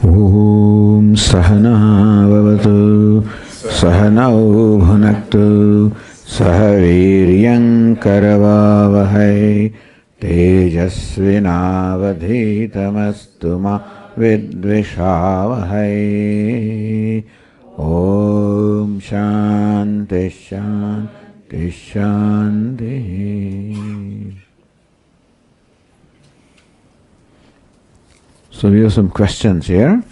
Om Sahana Vavatu Sahanau Bhunaktu Sahaviryam Karavavahai Tejasvinavadhitamastu ma Vidvishavahai. Om Shanti Shanti Shanti. So we have some questions here.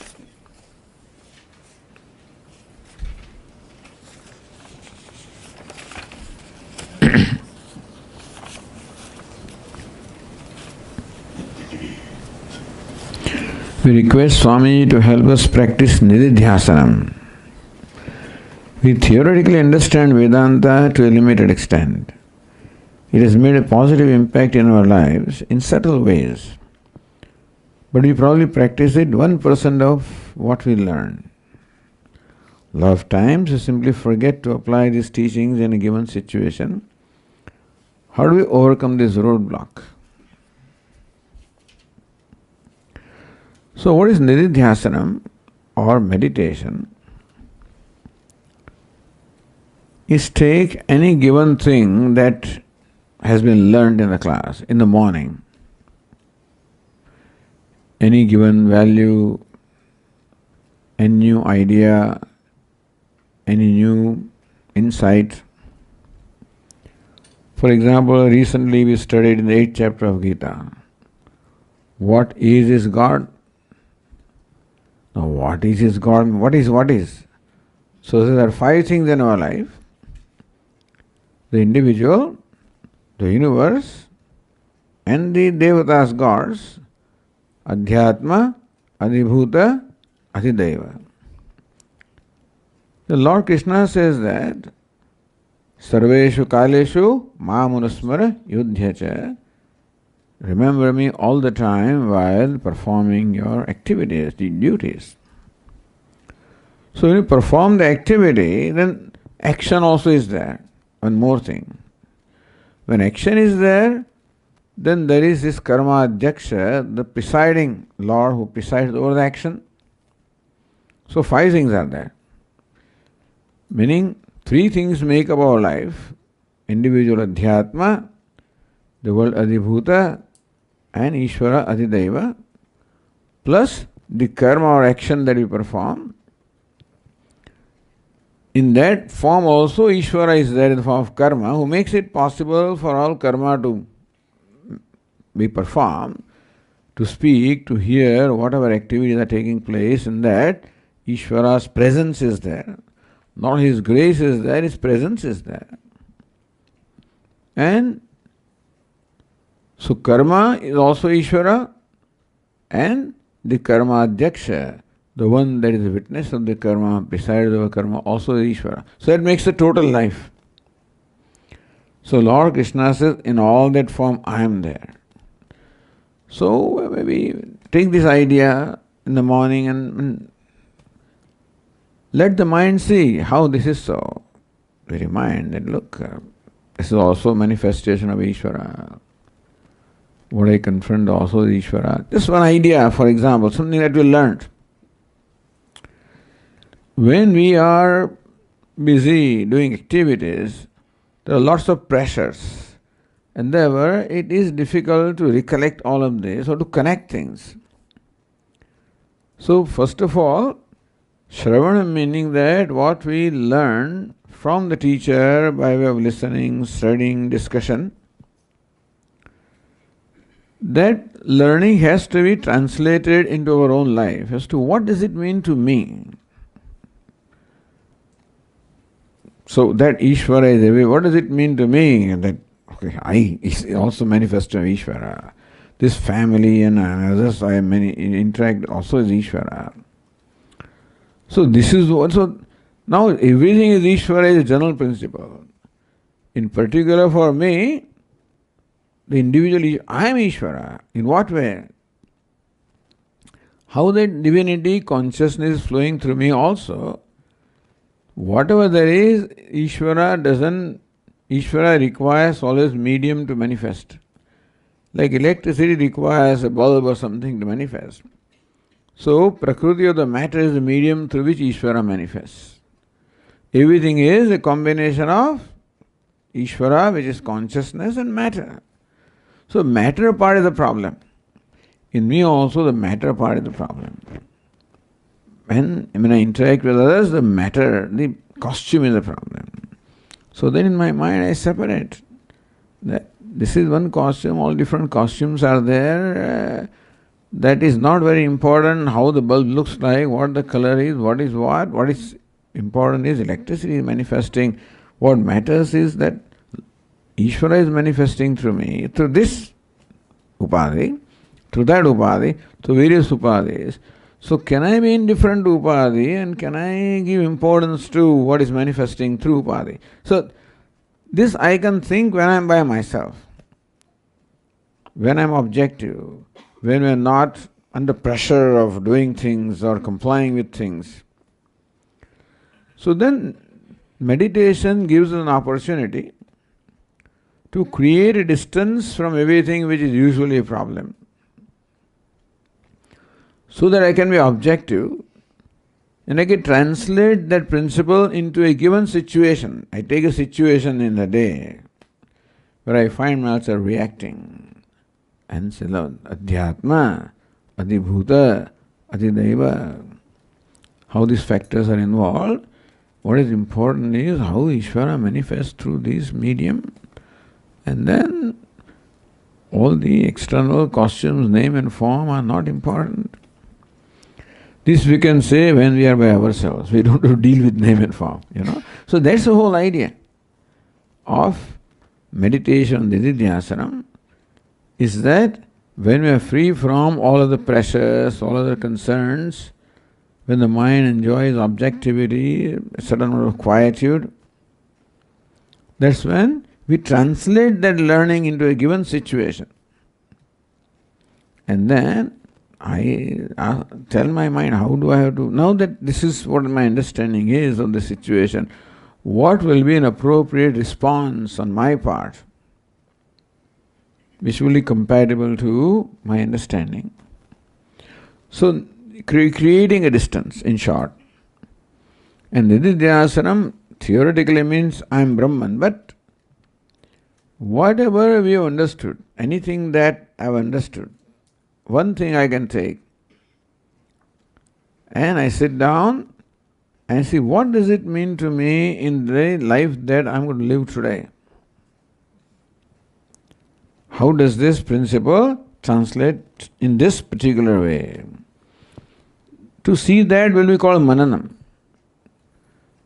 We request Swami to help us practice Nididhyasanam. We theoretically understand Vedanta to a limited extent. It has made a positive impact in our lives in subtle ways. But we probably practice it 1% of what we learn. A lot of times we simply forget to apply these teachings in a given situation. How do we overcome this roadblock? So what is Nididhyasanam or meditation? Is take any given thing that has been learned in the class in the morning, any given value, any new idea, any new insight. For example, recently we studied in the 8th chapter of Gita. What is God? Now what is his God? What is? So there are 5 things in our life. The individual, the universe, and the Devatas gods, Adhyatma, Adhibhuta, Adhideva. The Lord Krishna says that Sarveshu Kaleshu Mamunusmara Yudhyacha. Remember me all the time while performing your activities, the duties. So when you perform the activity, then action also is there. One more thing. When action is there, then there is this karma adhyaksha, the presiding Lord who presides over the action. So 5 things are there. Meaning 3 things make up our life. Individual adhyatma, the world adhibhuta, and Ishvara adhideva, plus the karma or action that we perform. In that form also Ishvara is there in the form of karma, who makes it possible for all karma to be performed, to speak, to hear, whatever activities are taking place. In that Ishvara's presence is there. Not his grace is there, his presence is there. And so karma is also Ishvara, and the karma adhyaksha, the one that is the witness of the karma, besides our karma, also is Ishvara. So that makes the total life. So Lord Krishna says, in all that form I am there. So maybe take this idea in the morning and let the mind see how this is so. We remind that look, this is also a manifestation of Ishvara. What I confront also is Ishvara. Just one idea, for example, something that we learned. When we are busy doing activities, there are lots of pressures, and therefore it is difficult to recollect all of this or to connect things. So first of all, Shravana meaning that what we learn from the teacher by way of listening, studying, discussion, that learning has to be translated into our own life as to what does it mean to me. So that Ishvara is away. What does it mean to me? That okay, I is also manifestation of Ishvara. This family and others I interact also is Ishvara. So this is what. So now everything is Ishvara is a general principle. In particular for me, the individual, I am Ishvara. In what way? How that divinity consciousness is flowing through me also. Whatever there is, Ishvara requires always medium to manifest. Like electricity requires a bulb or something to manifest. So, Prakriti of the matter is the medium through which Ishvara manifests. Everything is a combination of Ishvara, which is consciousness, and matter. So, matter part is the problem. In me also, the matter part is the problem. When I interact with others, the matter, the costume is the problem. So then in my mind I separate. This is one costume, all different costumes are there. That is not very important how the bulb looks like, what the color is, what is what. What is important is electricity is manifesting. What matters is that Ishvara is manifesting through me, through this upadhi, through that upadhi, through various upadhis. So can I be indifferent to upadhi and can I give importance to what is manifesting through upadhi? So this I can think when I am by myself, when I am objective, when we are not under pressure of doing things or complying with things. So then meditation gives an opportunity to create a distance from everything which is usually a problem, so that I can be objective and I can translate that principle into a given situation. I take a situation in the day where I find myself reacting and say, Adhyatma, Adhibhuta, Adhidaiva. How these factors are involved. What is important is how Ishvara manifests through this medium, and then all the external costumes, name and form are not important. This we can say when we are by ourselves. We don't have to deal with name and form, So that's the whole idea of meditation, Nididhyasanam, is that when we are free from all of the pressures, all of the concerns, when the mind enjoys objectivity, a certain amount of quietude, that's when we translate that learning into a given situation. And then I tell my mind, how do I have to, now that this is what my understanding is of the situation, what will be an appropriate response on my part, which will be compatible to my understanding. So, creating a distance, in short. And Nididhyasanam theoretically means I am Brahman, but whatever we have understood, anything that I have understood, one thing I can take, and I sit down and see what does it mean to me in the life that I am going to live today. How does this principle translate in this particular way? To see that will be called mananam.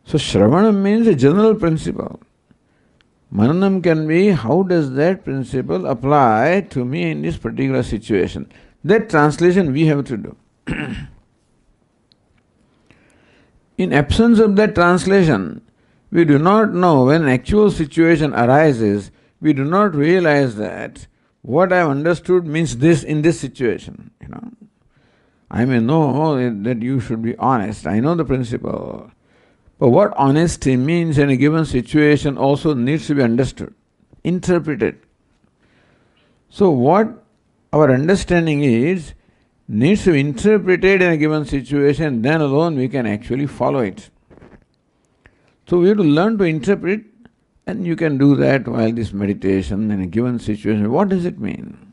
So Shravanam means a general principle. Mananam can be how does that principle apply to me in this particular situation. That translation we have to do. In absence of that translation, we do not know when an actual situation arises, we do not realize that what I have understood means this in this situation. I may know that you should be honest. I know the principle. But what honesty means in a given situation also needs to be understood, interpreted. So what our understanding is needs to be interpreted in a given situation, then alone we can actually follow it. So we have to learn to interpret, and you can do that while this meditation in a given situation. What does it mean?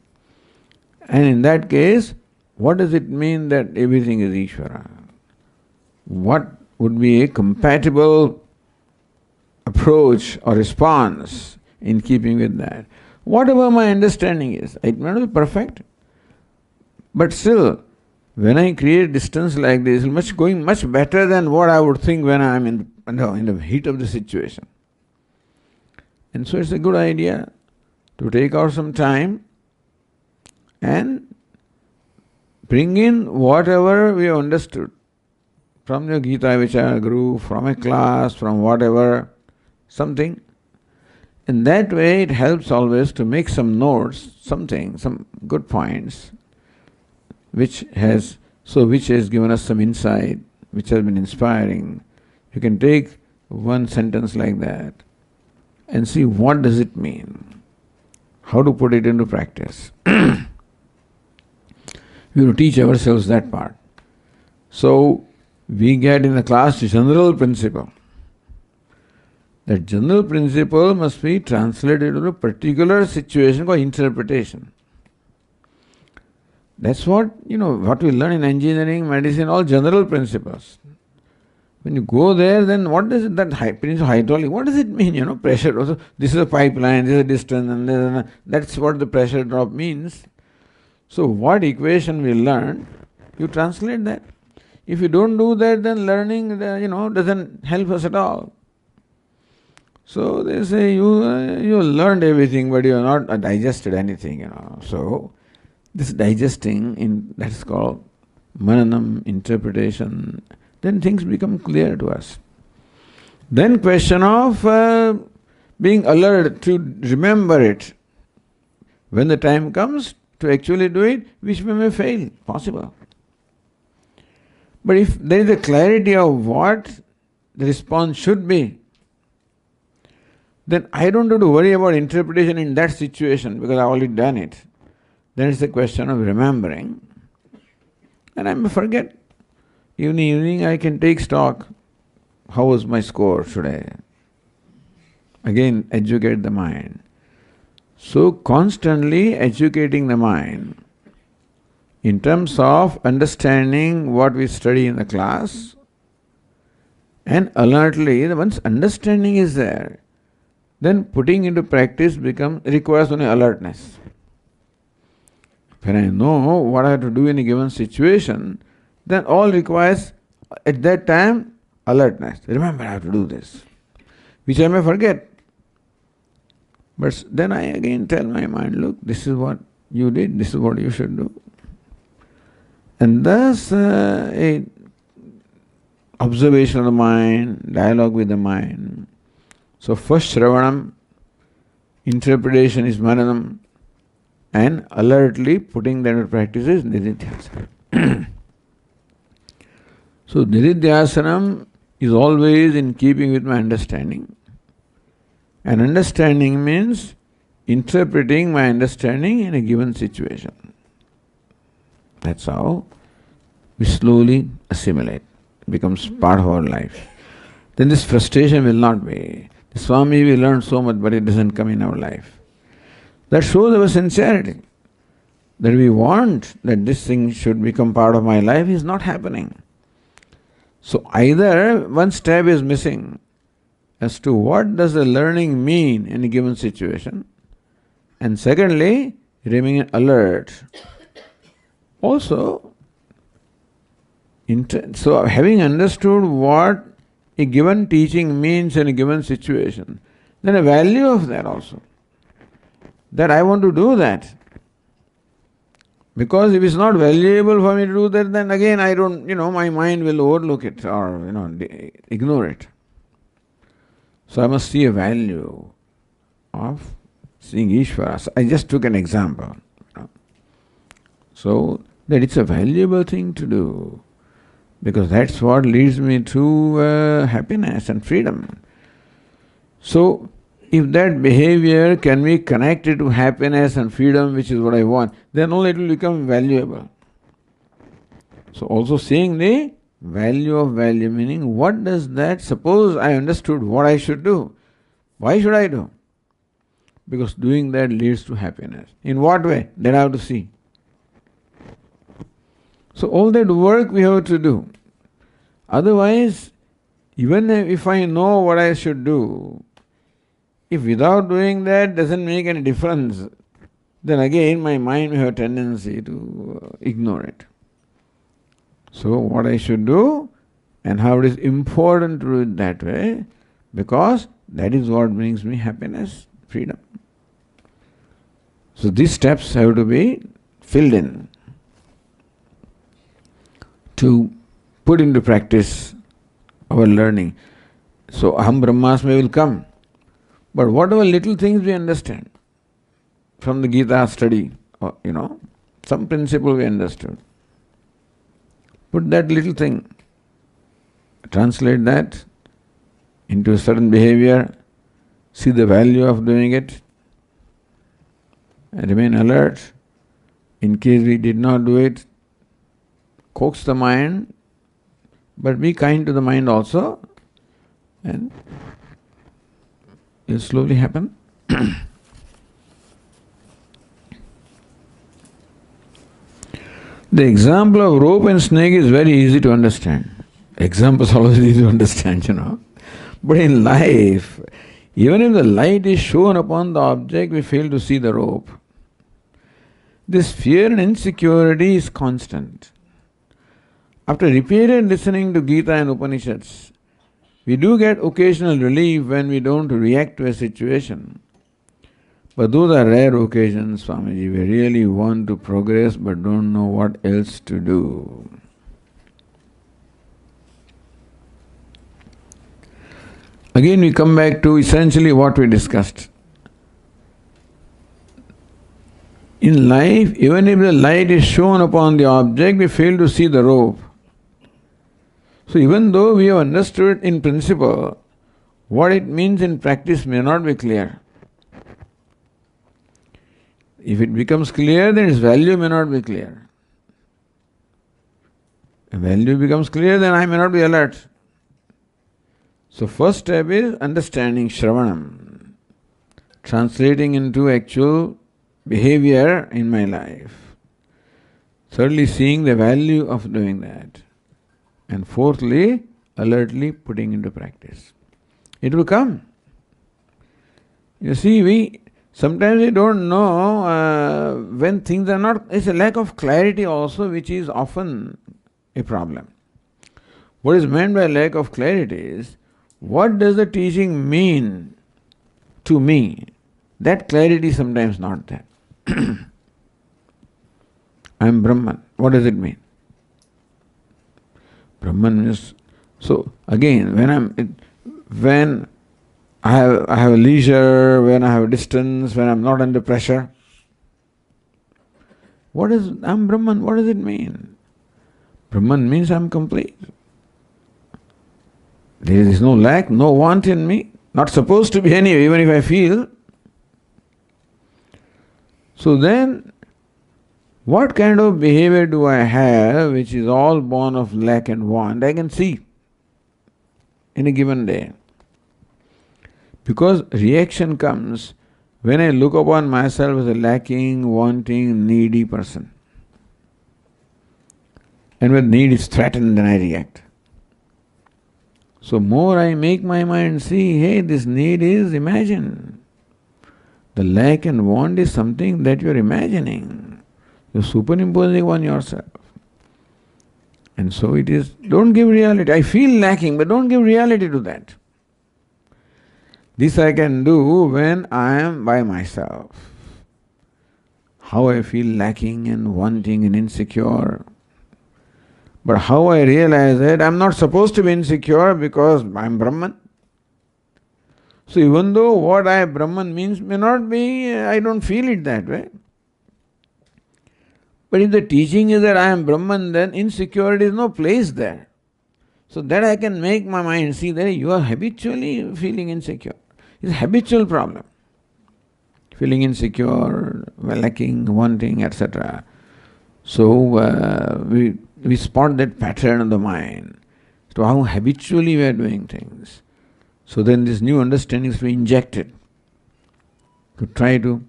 And in that case, what does it mean that everything is Ishvara? What would be a compatible approach or response in keeping with that? Whatever my understanding is, it may not be perfect, but still, when I create distance like this, it's going much better than what I would think when I am in the heat of the situation. And so it's a good idea to take out some time and bring in whatever we have understood from your Gita Vichara Guru, from a class, from whatever, something. In that way, it helps always to make some notes, something, some good points, which has given us some insight, which has been inspiring. You can take one sentence like that and see what does it mean, how to put it into practice. We will teach ourselves that part. So, we get in the class general principle. That general principle must be translated to a particular situation called interpretation. That's what we learn in engineering, medicine, all general principles. When you go there, then what does it, that principle hydraulic, what does it mean? Pressure. Also, this is a pipeline, this is a distance, and that's what the pressure drop means. So, what equation we learn, you translate that. If you don't do that, then learning, doesn't help us at all. So they say you learned everything, but you have not digested anything. So this digesting, that's called mananam, interpretation. Then things become clear to us. Then question of being alert to remember it. When the time comes to actually do it, which we may fail, possible. But if there is a clarity of what the response should be, then I don't have to worry about interpretation in that situation because I've already done it. Then it's a question of remembering. And I may forget. Evening I can take stock. How was my score today? Again, educate the mind. So constantly educating the mind in terms of understanding what we study in the class, and alertly, once understanding is there, then putting into practice requires only alertness. When I know what I have to do in a given situation, then all requires at that time alertness. Remember, I have to do this, which I may forget. But then I again tell my mind, look, this is what you did, this is what you should do. And thus, a observation of the mind, dialogue with the mind. So first Shravanam, interpretation is Mananam, and alertly putting that into practice is Nididhyasanam. So Nididhyasanam is always in keeping with my understanding. And understanding means interpreting my understanding in a given situation. That's how we slowly assimilate. It becomes part of our life. Then this frustration will not be. The Swami, we learned so much, but it doesn't come in our life. That shows our sincerity. That we want that this thing should become part of my life is not happening. So either one step is missing as to what does the learning mean in a given situation, and secondly, remaining alert. Also, so having understood what a given teaching means in a given situation, then a value of that also. That I want to do that. Because if it's not valuable for me to do that, then again I don't, my mind will overlook it or, ignore it. So I must see a value of seeing Ishvara. So I just took an example. So that it's a valuable thing to do. Because that's what leads me to happiness and freedom. So, if that behavior can be connected to happiness and freedom, which is what I want, then only it will become valuable. So, also seeing the value of value, meaning what does that, suppose I understood what I should do, why should I do? Because doing that leads to happiness. In what way? That I have to see. So all that work we have to do. Otherwise, even if I know what I should do, if without doing that doesn't make any difference, then again my mind will have a tendency to ignore it. So what I should do and how it is important to do it that way, because that is what brings me happiness, freedom. So these steps have to be filled in to put into practice our learning. So Aham Brahmasmi will come. But whatever little things we understand from the Gita study, or, some principle we understood, put that little thing, translate that into a certain behavior, see the value of doing it, and remain alert. In case we did not do it, coax the mind But be kind to the mind also, and it will slowly happen. The example of rope and snake is very easy to understand. Examples are always easy to understand. But in life, even if the light is shown upon the object, we fail to see the rope. This fear and insecurity is constant. After repeated listening to Gita and Upanishads, we do get occasional relief when we don't react to a situation. But those are rare occasions, Swamiji. We really want to progress but don't know what else to do. Again, we come back to essentially what we discussed. In life, even if the light is shown upon the object, we fail to see the rope. So even though we have understood in principle, what it means in practice may not be clear. If it becomes clear, then its value may not be clear. If value becomes clear, then I may not be alert. So first step is understanding Shravanam, translating into actual behavior in my life. Thirdly, seeing the value of doing that. And fourthly, alertly putting into practice. It will come. You see, sometimes we don't know when things are not, it's a lack of clarity also which is often a problem. What is meant by lack of clarity is, what does the teaching mean to me? That clarity is sometimes not there. I am Brahman. What does it mean? Brahman means, so again, when I have leisure, when I have distance, when I am not under pressure. I'm Brahman, what does it mean? Brahman means I am complete. There is no lack, no want in me. Not supposed to be anyway, even if I feel. So then, what kind of behavior do I have which is all born of lack and want? I can see in a given day. Because reaction comes when I look upon myself as a lacking, wanting, needy person. And when need is threatened, then I react. So more I make my mind see, hey, this need is imagined. The lack and want is something that you are imagining. You're superimposing on yourself. And so it is, don't give reality. I feel lacking, but don't give reality to that. This I can do when I am by myself. How I feel lacking and wanting and insecure. But how I realize that I'm not supposed to be insecure because I'm Brahman. So even though what I Brahman means may not be, I don't feel it that way. But if the teaching is that I am Brahman, then insecurity is no place there. So that I can make my mind see that you are habitually feeling insecure. It's a habitual problem. Feeling insecure, lacking, wanting, etc. So we spot that pattern of the mind. So how habitually we are doing things. So then this new understanding is to be injected to try to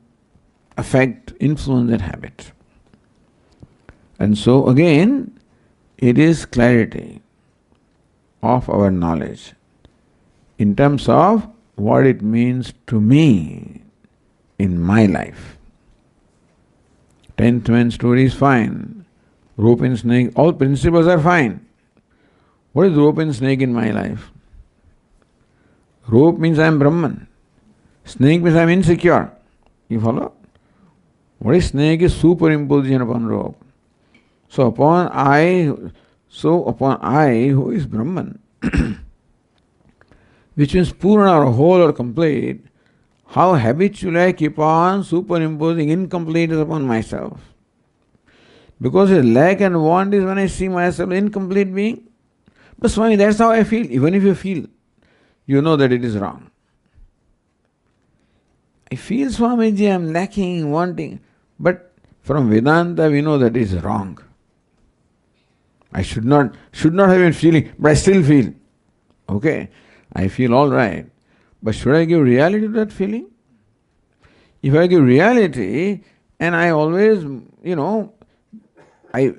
affect, influence that habit. And so again, it is clarity of our knowledge in terms of what it means to me in my life. 10th man story is fine. Rope and snake, all principles are fine. What is rope and snake in my life? Rope means I am Brahman. Snake means I am insecure. You follow? What is snake is superimposition upon rope. So upon I, who is Brahman, which means Purna or whole or complete, how habitually I keep on superimposing incompleteness upon myself. Because a lack and want is when I see myself incomplete being. But Swami, that's how I feel. Even if you feel, you know that it is wrong. I feel, Swamiji, I am lacking, wanting. But from Vedanta we know that it is wrong. I should not have been feeling, but I still feel. Okay, I feel all right. But should I give reality to that feeling? If I give reality and I always, I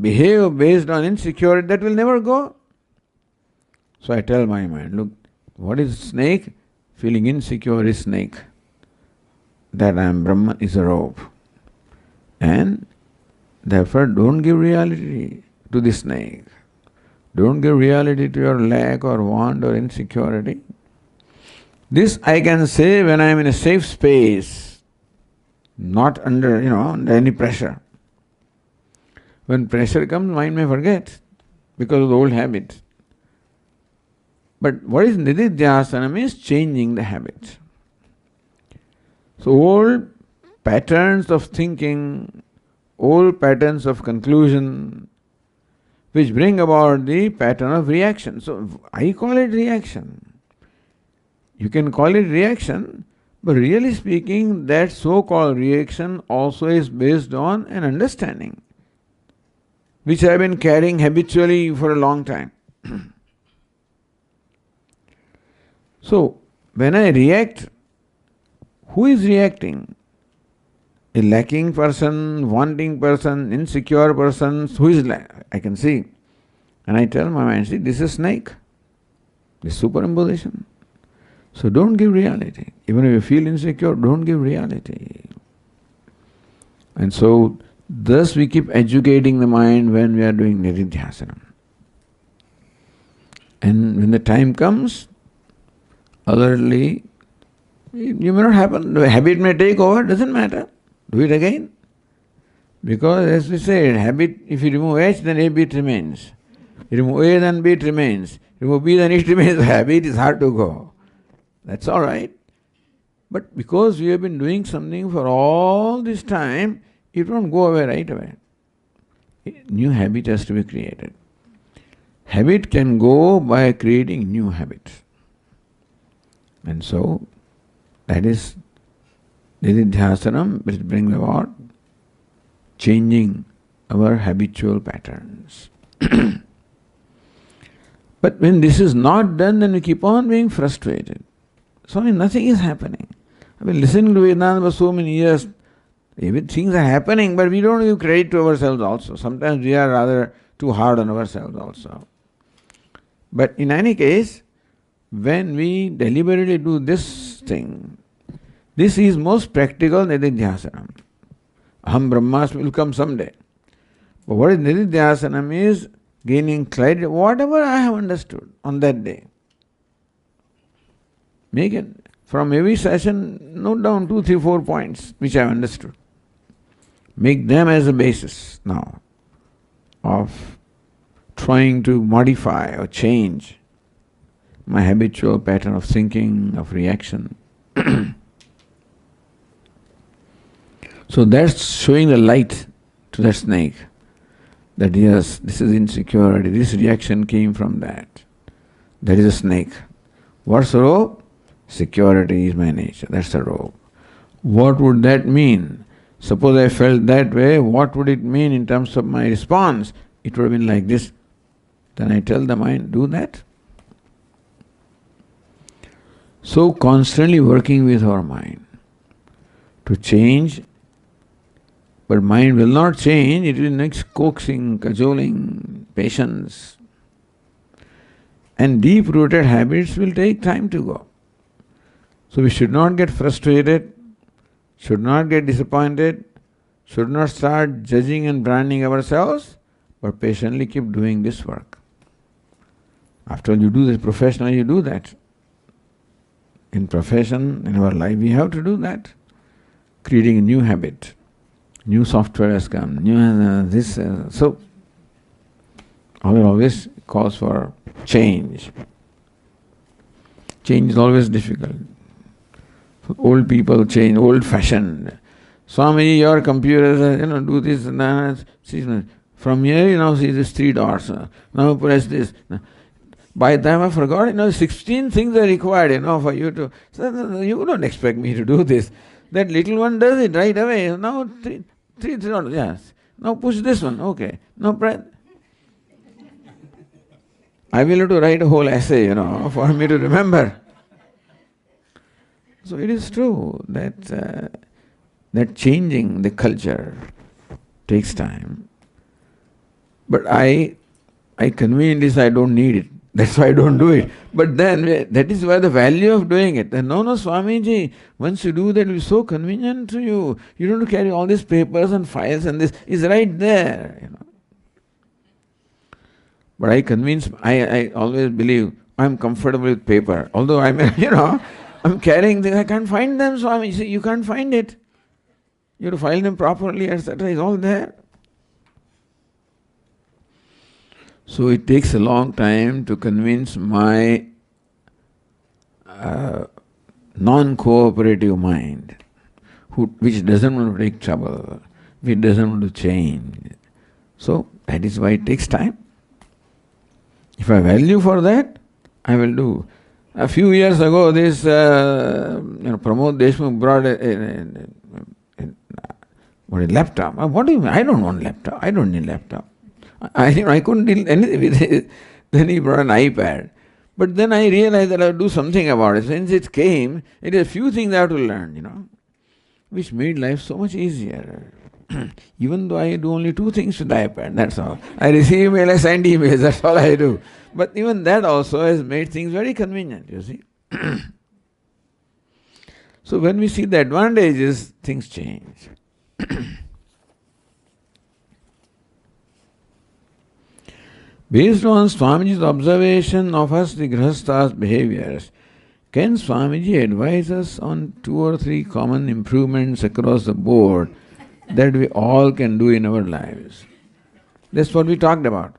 behave based on insecurity, that will never go. So I tell my mind, look, what is snake? Feeling insecure is snake. That I am Brahman is a rope. And therefore don't give reality to the snake. Don't give reality to your lack or want or insecurity. This I can say when I am in a safe space, not under, under any pressure. When pressure comes, mind may forget because of the old habit. But what is nididhyasana means changing the habit. So old patterns of thinking, old patterns of conclusion, which bring about the pattern of reaction. So I call it reaction. You can call it reaction, but really speaking, that so-called reaction also is based on an understanding, which I have been carrying habitually for a long time. So, when I react, who is reacting? A lacking person, wanting person, insecure person, who is I can see. And I tell my mind, see, this is snake. This superimposition. So don't give reality. Even if you feel insecure, don't give reality. And so, thus we keep educating the mind when we are doing nididhyasana. And when the time comes, otherly, you may not happen, the habit may take over, doesn't matter. Do it again. Because as we said, habit, if you remove H, then A bit remains. You remove A, then B remains. Remove B, then it remains. Habit is hard to go. That's all right. But because we have been doing something for all this time, it won't go away right away. New habit has to be created. Habit can go by creating new habits. And so, that is nididhyasanam, which brings about changing our habitual patterns. But when this is not done, then we keep on being frustrated. Swami, nothing is happening. I've been listening to Vedanta for so many years. Things are happening, but we don't give credit to ourselves also. Sometimes we are rather too hard on ourselves also. But in any case, when we deliberately do this thing, this is most practical nididhyasanam. Aham Brahmasmi will come someday. But what is nididhyasanam is gaining clarity, whatever I have understood on that day. Make it, from every session, note down 2, 3, 4 points which I have understood. Make them as a basis now of trying to modify or change my habitual pattern of thinking, of reaction. So that's showing the light to that snake. That yes, this is insecurity, this reaction came from that. That is a snake. What's the rope? Security is my nature, that's the rope. What would that mean? Suppose I felt that way, what would it mean in terms of my response? It would have been like this. Then I tell the mind, do that. So constantly working with our mind to change, but mind will not change, it will next coaxing, cajoling, patience. And deep-rooted habits will take time to go. So we should not get frustrated, should not get disappointed, should not start judging and branding ourselves, but patiently keep doing this work. After all, you do this professionally, you do that. In profession, in our life, we have to do that. Creating a new habit. New software has come, so always calls for change. Change is always difficult. Old people change, old-fashioned. Swamiji, your computers, do this and that. See, from here, see these 3 dots. Now press this. By the time I forgot, 16 things are required, for you to. So you don't expect me to do this. That little one does it right away. Now three dots, yes. Now push this one, okay. Now press. I will have to write a whole essay, for me to remember. So it is true that changing the culture takes time. But I conveniently say I don't need it. That's why I don't do it. But then that is why the value of doing it. And no, Swamiji, once you do that, it will be so convenient to you. You don't have to carry all these papers and files, and this is right there. But I always believe I'm comfortable with paper. Although I'm carrying things, I can't find them, Swami. See, you can't find it. You have to file them properly, etc. It's all there. So it takes a long time to convince my non-cooperative mind, which doesn't want to take trouble, which doesn't want to change. So that is why it takes time. If I value for that, I will do. A few years ago, this Pramod Deshmukh brought a laptop. What do you mean? I don't want laptop. I don't need laptop. I couldn't deal anything with it. Then he brought an iPad. But then I realized that I would do something about it. Since it came, it is a few things I have to learn, which made life so much easier. Even though I do only 2 things with the iPad, that's all. I receive email, I send emails, that's all I do. But even that also has made things very convenient, you see. So when we see the advantages, things change. Based on Swamiji's observation of us, the Grihastha's behaviors, can Swamiji advise us on 2 or 3 common improvements across the board that we all can do in our lives? That's what we talked about.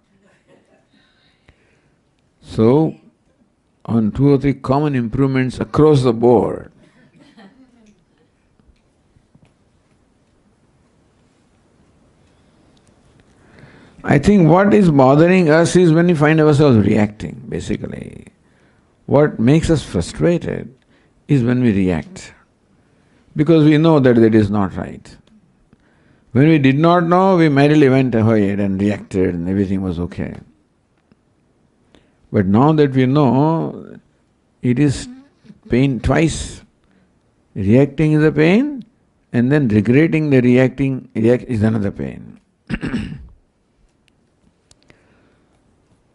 So, on 2 or 3 common improvements across the board. I think what is bothering us is when we find ourselves reacting, basically. What makes us frustrated is when we react, because we know that it is not right. When we did not know, we merely went ahead and reacted and everything was okay. But now that we know, it is pain twice. Reacting is a pain, and then regretting the reacting is another pain.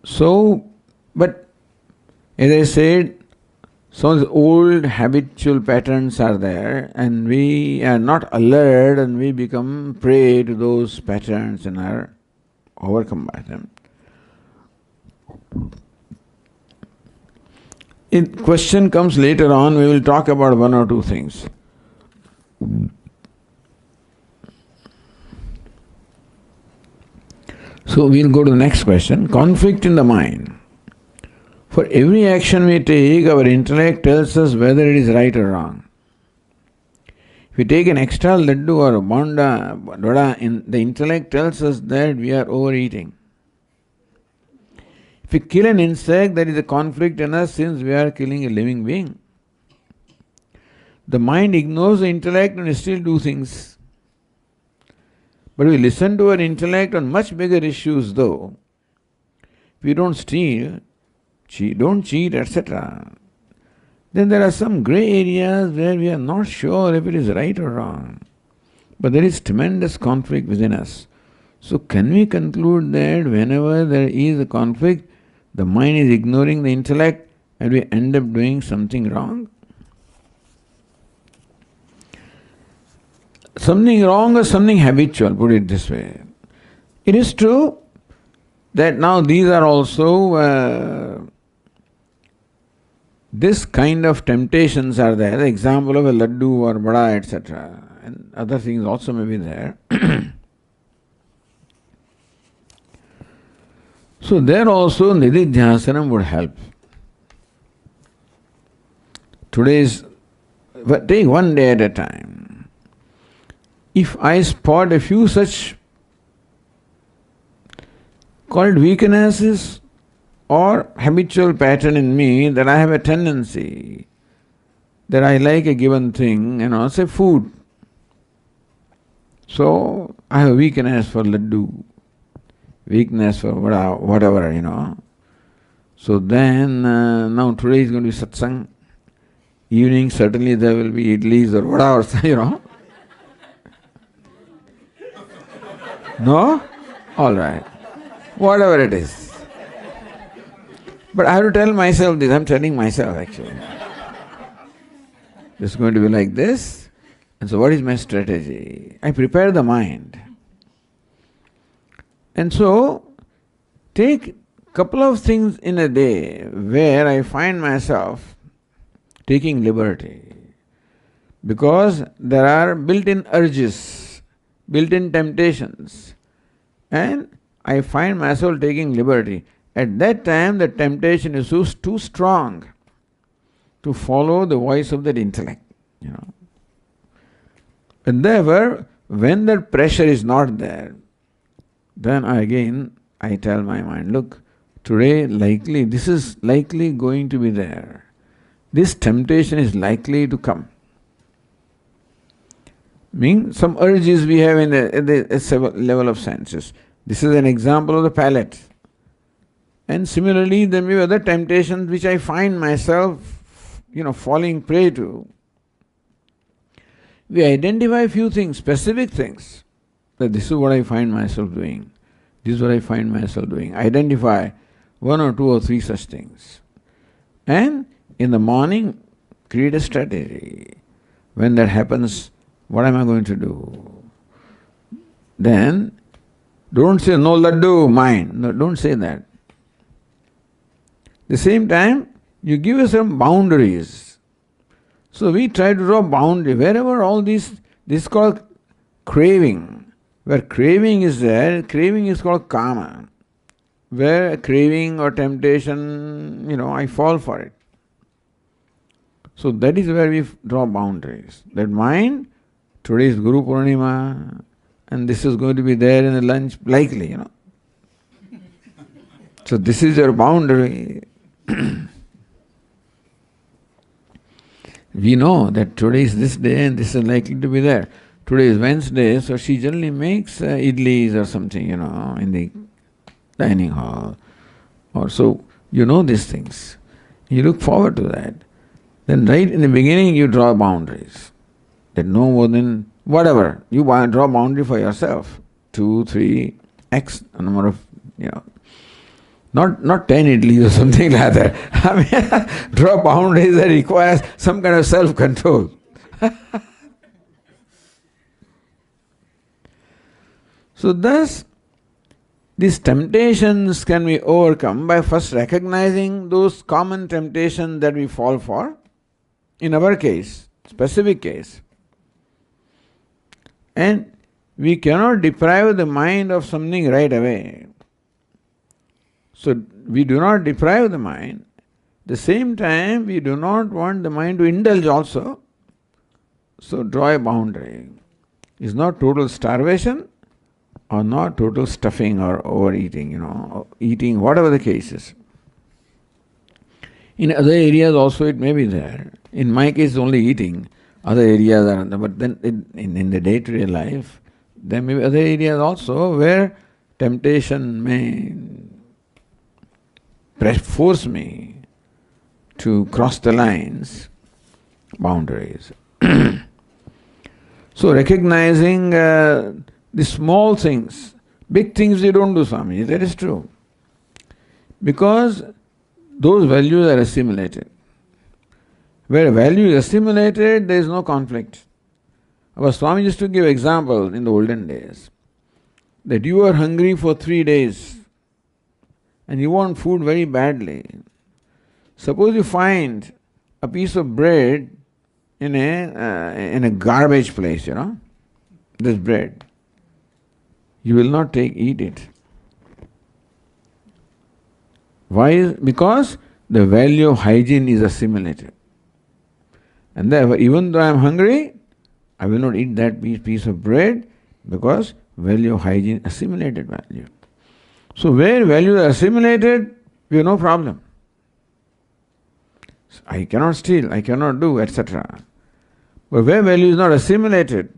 So, but as I said, some old habitual patterns are there, and we are not alert, and we become prey to those patterns and are overcome by them. If question comes later on, we will talk about 1 or 2 things. So we'll go to the next question. Conflict in the mind. For every action we take, our intellect tells us whether it is right or wrong. If we take an extra laddu or a vada, the intellect tells us that we are overeating. If we kill an insect, there is a conflict in us since we are killing a living being. The mind ignores the intellect and we still do things. But we listen to our intellect on much bigger issues though. If we don't steal, don't cheat, etc., then there are some grey areas where we are not sure if it is right or wrong. But there is tremendous conflict within us. So can we conclude that whenever there is a conflict, the mind is ignoring the intellect and we end up doing something wrong? Something wrong or something habitual, put it this way. It is true that now these are also this kind of temptations are there. The example of a laddu or vada, etc. And other things also may be there. So there also nididhyasanam would help. Take 1 day at a time. If I spot a few such called weaknesses or habitual pattern in me, that I have a tendency that I like a given thing, say food. So I have a weakness for laddu, weakness for whatever. So then, now today is going to be Satsang. Evening, certainly there will be idlis or whatever, No? All right. Whatever it is. But I have to tell myself this. I'm telling myself actually. This is going to be like this. And so what is my strategy? I prepare the mind. And so, take couple of things in a day where I find myself taking liberty. Because there are built-in urges, built-in temptations. And I find myself taking liberty. At that time, the temptation is too strong to follow the voice of that intellect. And therefore, when that pressure is not there, then I tell my mind, look, today this is likely going to be there. This temptation is likely to come. Some urges we have at the level of senses. This is an example of the palate. And similarly, there may be other temptations which I find myself, falling prey to. We identify a few things, specific things, that this is what I find myself doing. This is what I find myself doing. Identify one or two or three such things. And in the morning, create a strategy. When that happens, what am I going to do? Then, don't say, no laddu, mine. No, don't say that. At the same time, you give us some boundaries. So we try to draw boundary. Wherever all this is called craving. Where craving is there, craving is called kama. Where craving or temptation, I fall for it. So that is where we draw boundaries. That mind, today is Guru Purnima, and this is going to be there in the lunch, likely, So this is your boundary. We know that today is this day and this is likely to be there. Today is Wednesday, so she generally makes idlis or something, in the dining hall. Or so, these things. You look forward to that. Then right in the beginning you draw boundaries. That no more than whatever. You draw boundary for yourself. 2, 3, X number of, Not 10 idlis or something like that. Draw boundaries that requires some kind of self-control. So thus, these temptations can be overcome by first recognizing those common temptations that we fall for. In our case, specific case. And we cannot deprive the mind of something right away. So we do not deprive the mind. At the same time, we do not want the mind to indulge also. So draw a boundary. It's not total starvation or not total stuffing or overeating, or eating, whatever the case is. In other areas also it may be there. In my case only eating. Other areas are, but then in the day-to-day life, there may be other areas also where temptation may force me to cross the lines, boundaries. So recognizing the small things, big things we don't do, Swamiji, that is true. Because those values are assimilated. Where value is assimilated, there is no conflict. Our Swami used to give example in the olden days that you are hungry for 3 days and you want food very badly. Suppose you find a piece of bread in a garbage place, this bread. You will not eat it. Why? Because the value of hygiene is assimilated. And therefore, even though I am hungry, I will not eat that piece of bread because value of hygiene, assimilated value. So where values are assimilated, we have no problem. I cannot steal, I cannot do, etc. But where value is not assimilated,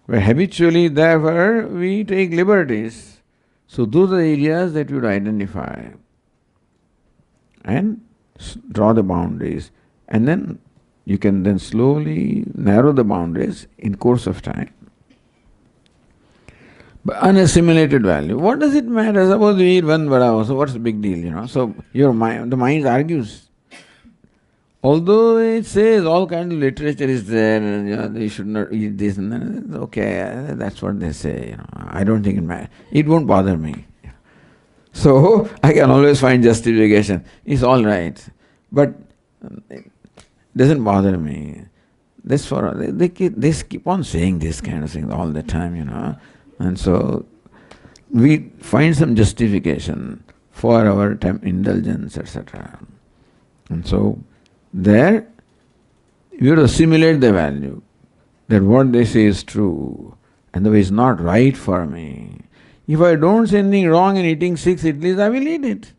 where habitually, therefore, we take liberties. So those are the areas that we would identify. and draw the boundaries, and then you can then slowly narrow the boundaries in course of time. But unassimilated value, what does it matter? Suppose we eat one vada, so what's the big deal, So your mind, the mind argues. Although it says all kind of literature is there, you should not eat this and that, okay, that's what they say, I don't think it matters. It won't bother me. So I can always find justification. It's all right, but it doesn't bother me. They keep on saying this kind of thing all the time, and so we find some justification for our indulgence, etc. And so there you have to assimilate the value that what they say is true and the way is not right for me. If I don't say anything wrong in eating 6 idlis, I will eat it.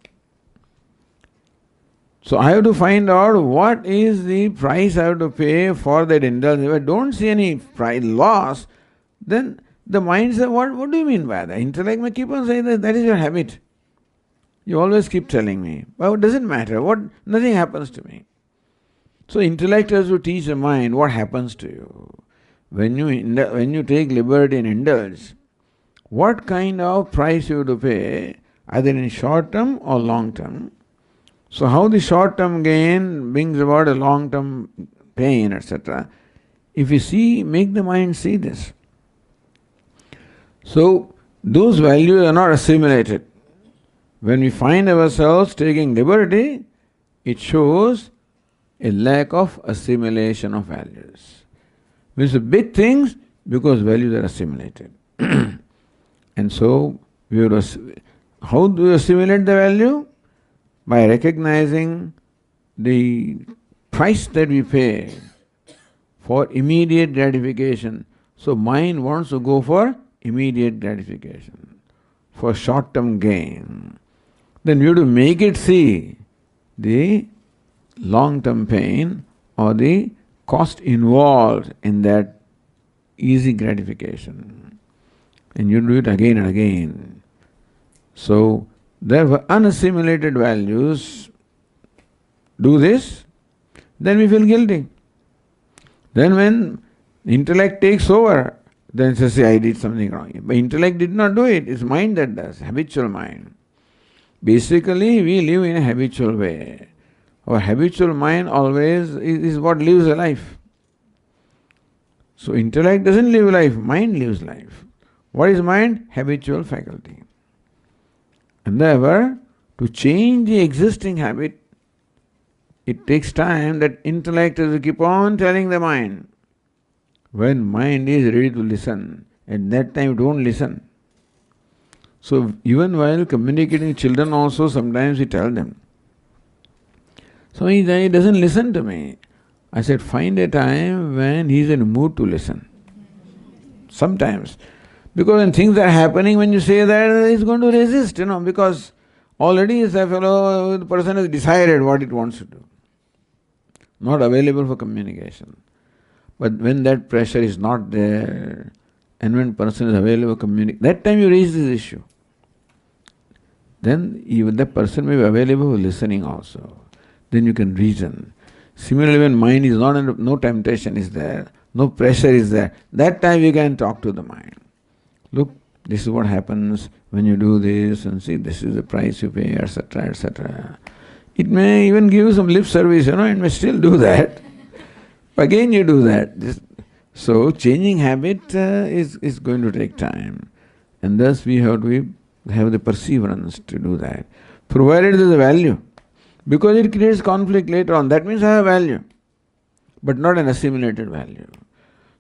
So I have to find out what is the price I have to pay for that indulgence. If I don't see any price loss, then the mind says, what do you mean by that? Intellect may keep on saying that is your habit. You always keep telling me. Well, it doesn't matter. Nothing happens to me. So intellect has to teach the mind what happens to you. When you take liberty and indulge, what kind of price you have to pay, either in short term or long term. So how the short term gain brings about a long term pain, etc. If you make the mind see this. So those values are not assimilated. When we find ourselves taking liberty, it shows a lack of assimilation of values. Means the big things because values are assimilated. And so, how do you assimilate the value? By recognizing the price that we pay for immediate gratification. So mind wants to go for immediate gratification, for short-term gain. Then you have to make it see the long-term pain or the cost involved in that easy gratification. And you do it again and again. So, therefore, unassimilated values do this, then we feel guilty. Then when intellect takes over, then it says, I did something wrong. But intellect did not do it, it's mind that does, habitual mind. Basically, we live in a habitual way. Our habitual mind always is what lives a life. So intellect doesn't live life, mind lives life. What is mind? Habitual faculty. And therefore, to change the existing habit, it takes time. That intellect has to keep on telling the mind. When mind is ready to listen, at that time don't listen. So even while communicating with children also, sometimes we tell them. So he doesn't listen to me. I said, find a time when he is in a mood to listen. Sometimes. Because when things are happening, when you say that, he's going to resist, because already the person has decided what it wants to do. Not available for communication. But when that pressure is not there, and when person is available for communication, that time you raise this issue. Then even the person may be available for listening also. Then you can reason. Similarly, when mind is not, no temptation is there, no pressure is there, that time you can talk to the mind. Look, this is what happens when you do this, and see, this is the price you pay, etc., etc. It may even give you some lip service, it may still do that. Again you do that. So changing habit is going to take time. And thus we have to have the perseverance to do that. Provided there is a value. Because it creates conflict later on. That means I have value. But not an assimilated value.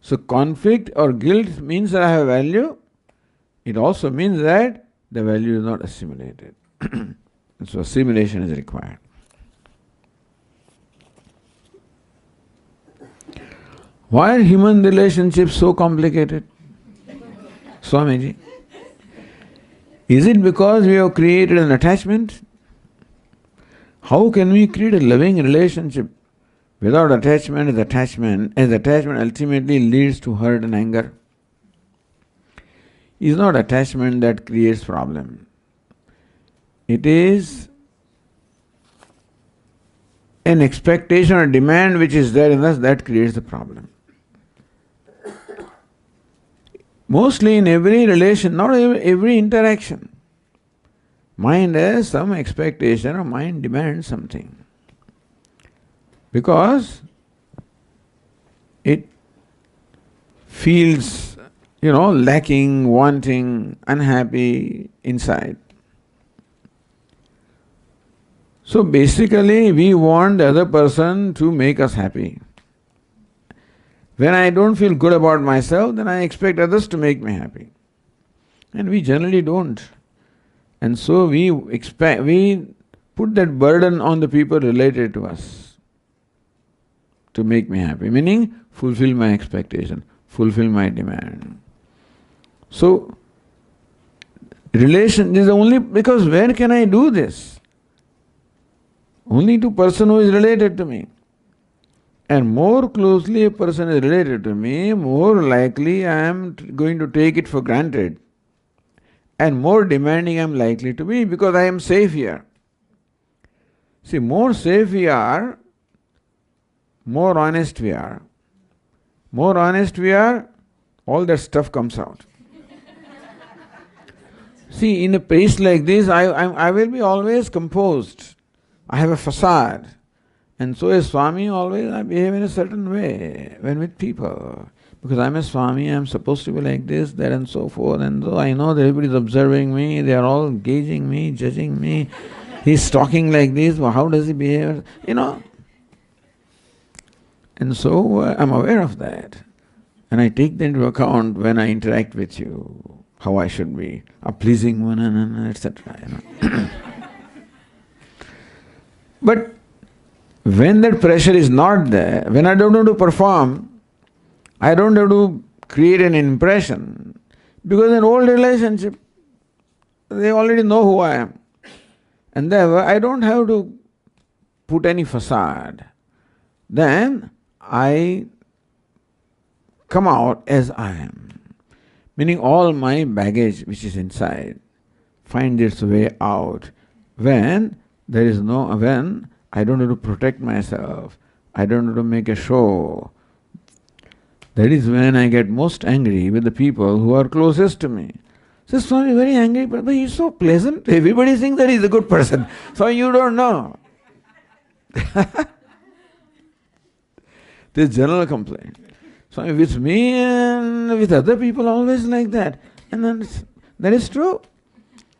So conflict or guilt means that I have value. It also means that the value is not assimilated. So assimilation is required. Why are human relationships so complicated? Swamiji. Is it because we have created an attachment? How can we create a loving relationship without attachment, as attachment ultimately leads to hurt and anger? It is not attachment that creates problem. It is an expectation or demand which is there in us, that creates the problem. Mostly in every relation, not every interaction, mind has some expectation or mind demands something. Because it feels, lacking, wanting, unhappy inside. So basically, we want the other person to make us happy. When I don't feel good about myself, then I expect others to make me happy. And we generally don't. And so we put that burden on the people related to us to make me happy, meaning fulfill my expectation, fulfill my demand. So, relation is only because where can I do this? Only to person who is related to me. And more closely a person is related to me, more likely I am going to take it for granted. And more demanding I am likely to be because I am safe here. See, more safe we are, more honest we are. More honest we are, all that stuff comes out. See, in a place like this, I will be always composed. I have a facade. And so as Swami, always I behave in a certain way when with people. Because I'm a Swami, I'm supposed to be like this, that and so forth. And so I know that everybody is observing me, they are all gauging me, judging me. He's talking like this, well, how does he behave? And so I'm aware of that. And I take that into account when I interact with you, how I should be, a pleasing one, etc. But when that pressure is not there, when I don't have to perform, I don't have to create an impression. Because in old relationship, they already know who I am. And therefore, I don't have to put any facade. Then I come out as I am. Meaning all my baggage which is inside finds its way out when I don't have to protect myself, I don't have to make a show. That is when I get most angry with the people who are closest to me. So Swami is very angry, but he's so pleasant. Everybody thinks that he's a good person. So you don't know. This general complaint. So with me and with other people always like that. And then that is true.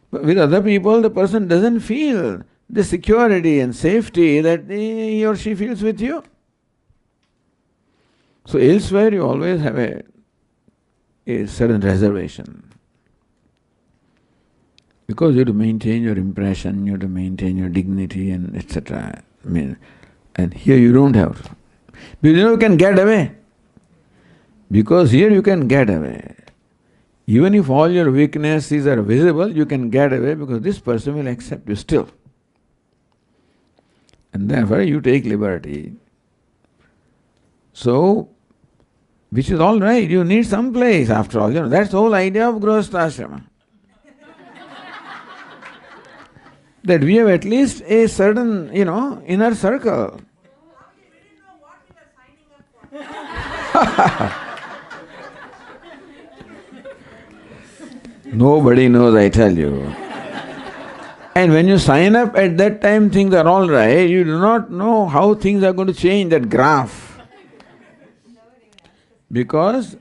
But with other people the person doesn't feel the security and safety that he or she feels with you. So elsewhere you always have a certain reservation. Because you have to maintain your impression, you have to maintain your dignity and etc. And here you don't have to. Because you can get away. Because here you can get away. Even if all your weaknesses are visible, you can get away because this person will accept you still. And therefore you take liberty. So, which is all right, you need some place after all. That's the whole idea of Grihastha-ashrama. That we have at least a certain, inner circle. Nobody knows, I tell you. And when you sign up at that time, things are all right. You do not know how things are going to change, that graph. Because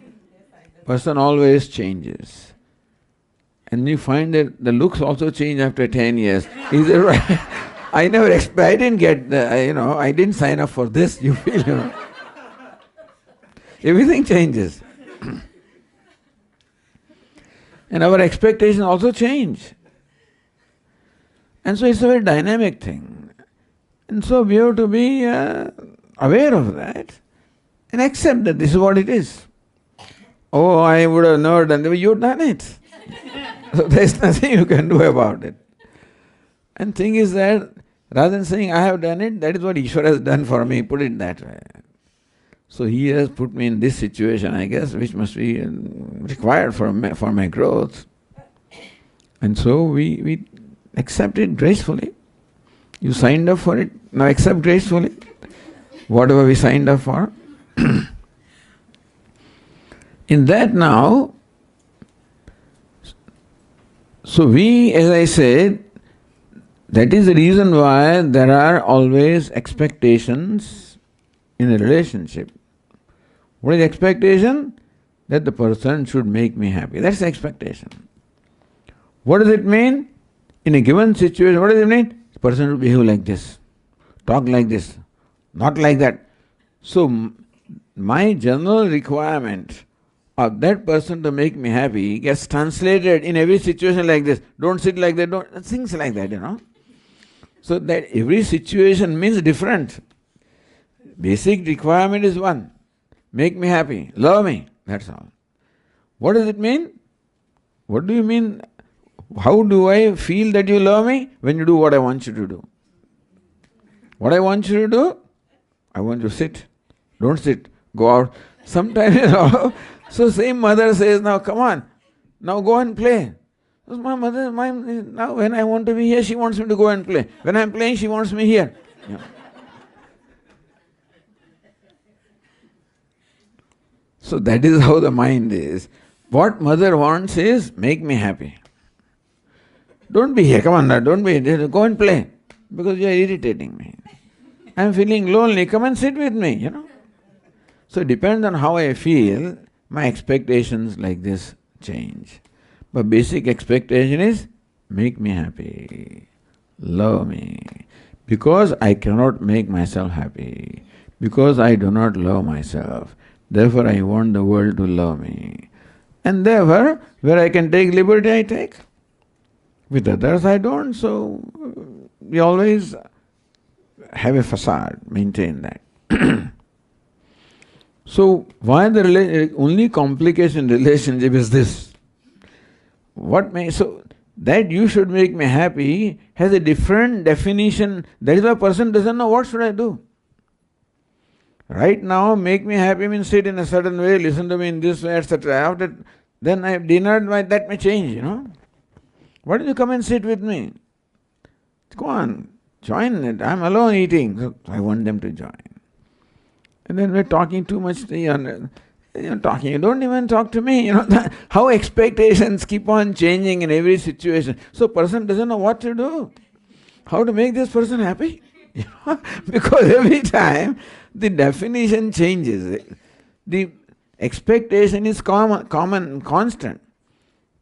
person always changes. And you find that the looks also change after 10 years. Is it right? I didn't get I didn't sign up for this, you feel, Everything changes. And our expectations also change. And so it's a very dynamic thing. And so we have to be aware of that and accept that this is what it is. Oh, I would have never done it. You've done it. So there's nothing you can do about it. And thing is that rather than saying I have done it, that is what Ishvara has done for me, put it that way. So he has put me in this situation, I guess, which must be required for my growth. And so we accept it gracefully. You signed up for it, now accept gracefully whatever we signed up for. In that now, so we, as I said, that is the reason why there are always expectations in a relationship. What is the expectation? That the person should make me happy. That's the expectation. What does it mean? In a given situation, what does it mean? The person should behave like this, talk like this, not like that. So, my general requirement of that person to make me happy gets translated in every situation like this. Don't sit like that, don't, things like that, So that every situation means different. Basic requirement is one. Make me happy, love me, that's all. What does it mean? What do you mean? How do I feel that you love me? When you do what I want you to do. What I want you to do? I want you to sit. Don't sit. Go out. Sometimes, so same mother says, now come on, now go and play. My mother, now when I want to be here, she wants me to go and play. When I'm playing, she wants me here. Yeah. So that is how the mind is. What mother wants is, make me happy. Don't be here, come on now, don't be here, go and play. Because you are irritating me. I'm feeling lonely, come and sit with me, So it depends on how I feel, my expectations like this change. But basic expectation is, make me happy, love me. Because I cannot make myself happy. Because I do not love myself. Therefore I want the world to love me. And therefore, where I can take liberty, I take. With others I don't, so we always have a facade, maintain that. So why the only complication in relationship is this? So that you should make me happy has a different definition. That is why a person doesn't know what should I do. Right now, make me happy means sit in a certain way, listen to me in this way, etc. After then I have dinner, that may change, Why don't you come and sit with me? Go on, join it. I'm alone eating, so I want them to join. And then we're talking too much, talking, you don't even talk to me, how expectations keep on changing in every situation. So person doesn't know what to do. How to make this person happy? Because every time the definition changes. The expectation is common, constant.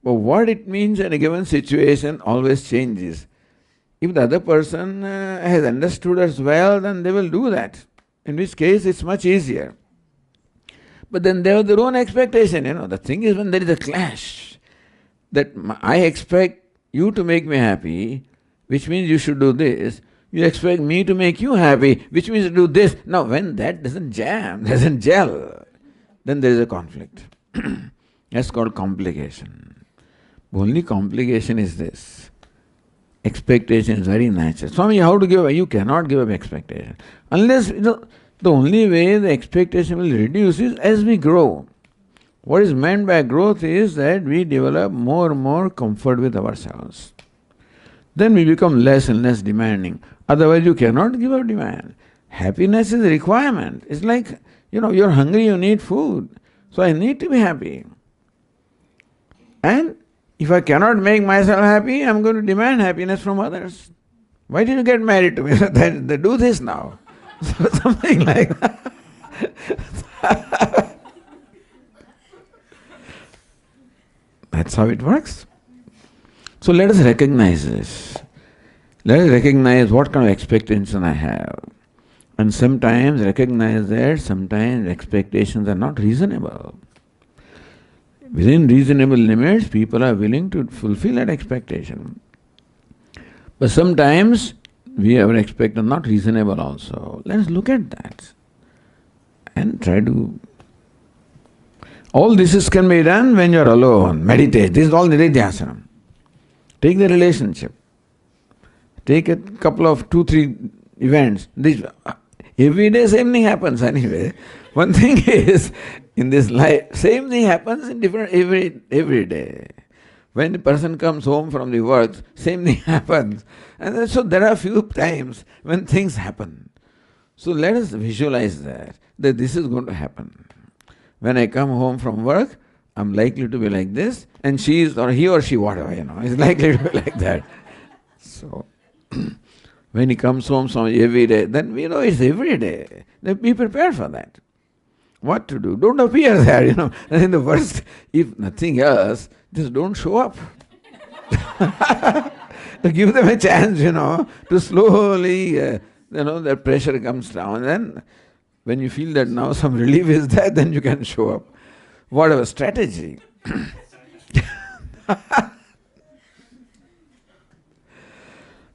But what it means in a given situation always changes. If the other person has understood us well, then they will do that. In which case it's much easier. But then they have their own expectation, The thing is when there is a clash, that I expect you to make me happy, which means you should do this. You expect me to make you happy, which means to do this. Now when that doesn't gel, then there is a conflict. That's called complication. Only complication is this. Expectation is very natural. Swami, how to give up? You cannot give up expectation. Unless, the only way the expectation will reduce is as we grow. What is meant by growth is that we develop more and more comfort with ourselves. Then we become less and less demanding. Otherwise you cannot give up demand. Happiness is a requirement. It's like, you're hungry, you need food. So I need to be happy. And if I cannot make myself happy, I'm going to demand happiness from others. Why did you get married to me? They do this now. So something like that. That's how it works. So let us recognize this. Let us recognize what kind of expectation I have. And sometimes recognize that sometimes expectations are not reasonable. Within reasonable limits, people are willing to fulfill that expectation. But sometimes we have an expectation not reasonable also. Let us look at that and try to... All this can be done when you are alone. Meditate. This is all Nididhyasana. Take the relationship. Take a couple of 2-3 events. Every day same thing happens anyway. One thing is, in this life, same thing happens in different every day. When the person comes home from the work, same thing happens. And so there are few times when things happen. So let us visualize that this is going to happen. When I come home from work, I'm likely to be like this, and she is, or he or she, whatever, is likely to be like that. So, when he comes home every day, then we know it's every day. Then be prepared for that. What to do? Don't appear there, And in the worst, if nothing else, just don't show up. Give them a chance, to slowly, that pressure comes down. Then, when you feel that now some relief is there, then you can show up. Whatever strategy.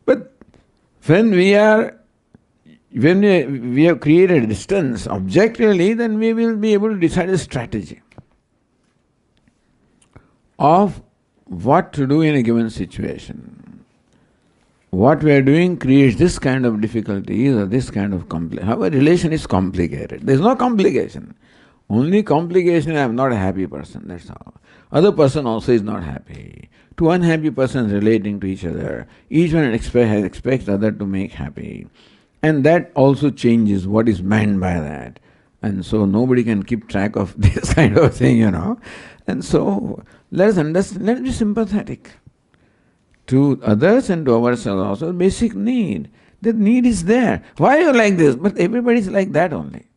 But when we have created distance objectively, then we will be able to decide a strategy of what to do in a given situation. What we are doing creates this kind of difficulties or this kind of Our relation is complicated. There is no complication. Only complication, I am not a happy person, that's all. Other person also is not happy. Two unhappy persons relating to each other, each one expects other to make happy. And that also changes what is meant by that. And so nobody can keep track of this kind of thing, And so let us understand, let us be sympathetic to others and to ourselves also. Basic need. The need is there. Why are you like this? But everybody is like that only.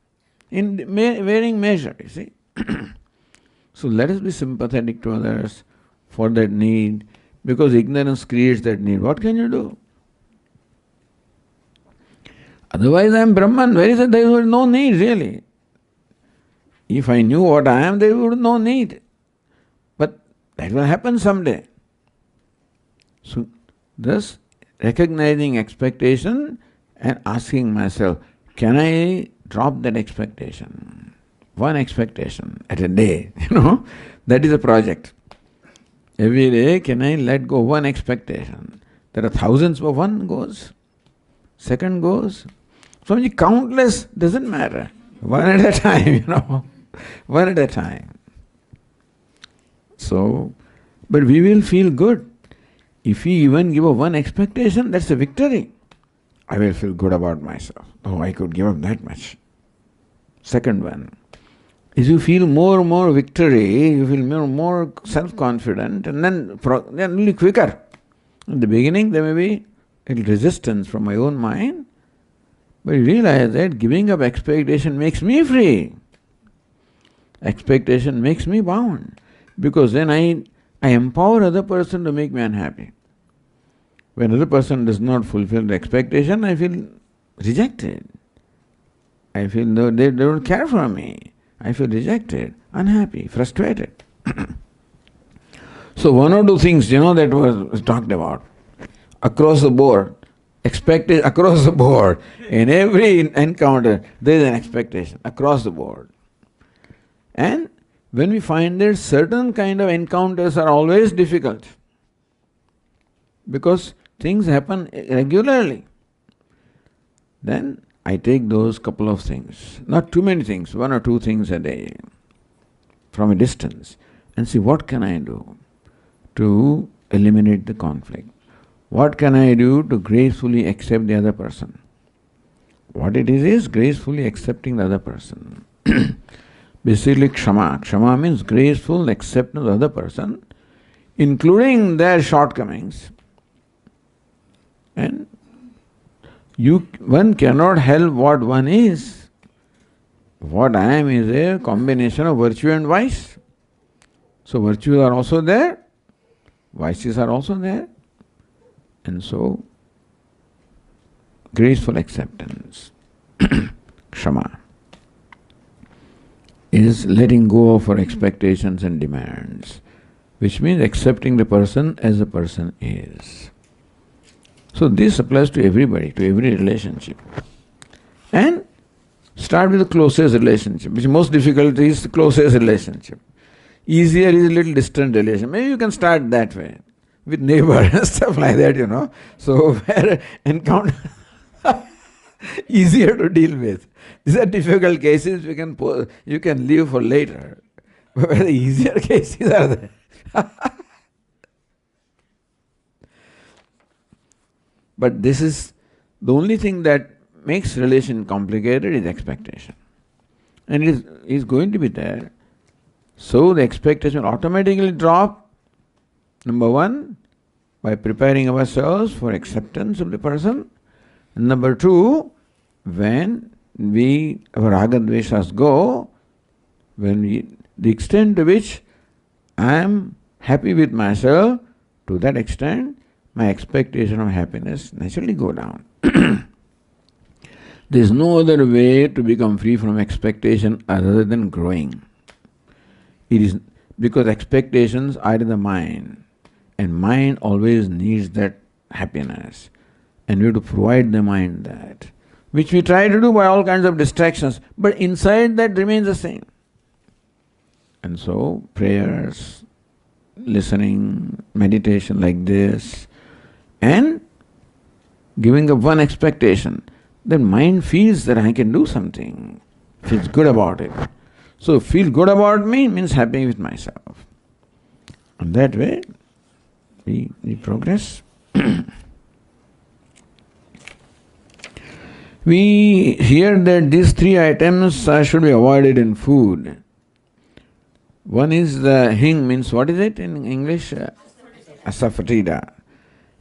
In varying measure, you see. So let us be sympathetic to others for that need, because ignorance creates that need. What can you do? Otherwise I am Brahman. There is no need really. If I knew what I am, there would be no need. But that will happen someday. So thus recognizing expectation and asking myself, can I drop that expectation? One expectation at a day, that is a project. Every day, can I let go one expectation? There are thousands, but one goes, second goes. Swamiji, countless, doesn't matter. One at a time, one at a time. So, but we will feel good. If we even give up one expectation, that's a victory. I will feel good about myself. Oh, I could give up that much. Second one, as you feel more and more victory, you feel more and more self-confident, and then really quicker. In the beginning, there may be a little resistance from my own mind, but you realize that giving up expectation makes me free. Expectation makes me bound, because then I empower other person to make me unhappy. When other person does not fulfill the expectation, I feel rejected. I feel they don't care for me. I feel rejected, unhappy, frustrated. So one or two things, that was talked about. Across the board, expected across the board. In every encounter, there is an expectation, across the board. And when we find that certain kind of encounters are always difficult, because things happen regularly, then I take those couple of things, not too many things, one or two things a day, from a distance, and see what can I do to eliminate the conflict. What can I do to gracefully accept the other person? What it is gracefully accepting the other person. Basically kshama. Kshama means graceful acceptance of the other person, including their shortcomings. And one cannot help what one is. What I am is a combination of virtue and vice. So virtues are also there, vices are also there. And so, graceful acceptance, kshama, is letting go of our expectations and demands, which means accepting the person as the person is. So this applies to everybody, to every relationship. And start with the closest relationship, which most difficult is the closest relationship. Easier is a little distant relationship. Maybe you can start that way, with neighbor and stuff like that, So where encounter easier to deal with. These are difficult cases you can leave for later. But where the easier cases are there. But this is the only thing that makes relation complicated is expectation. And it is going to be there. So the expectation will automatically drop. Number one, by preparing ourselves for acceptance of the person. And number two, when our raga dveshas go, the extent to which I am happy with myself, to that extent, my expectation of happiness naturally go down. There is no other way to become free from expectation other than growing. It is because expectations are in the mind, and mind always needs that happiness, and we have to provide the mind that, which we try to do by all kinds of distractions, but inside that remains the same. And so prayers, listening, meditation like this, and giving up one expectation, then mind feels that I can do something, feels good about it. So feel good about me means happy with myself. And that way we progress. We hear that these three items should be avoided in food. One is the hing, means what is it in English? Asafoetida.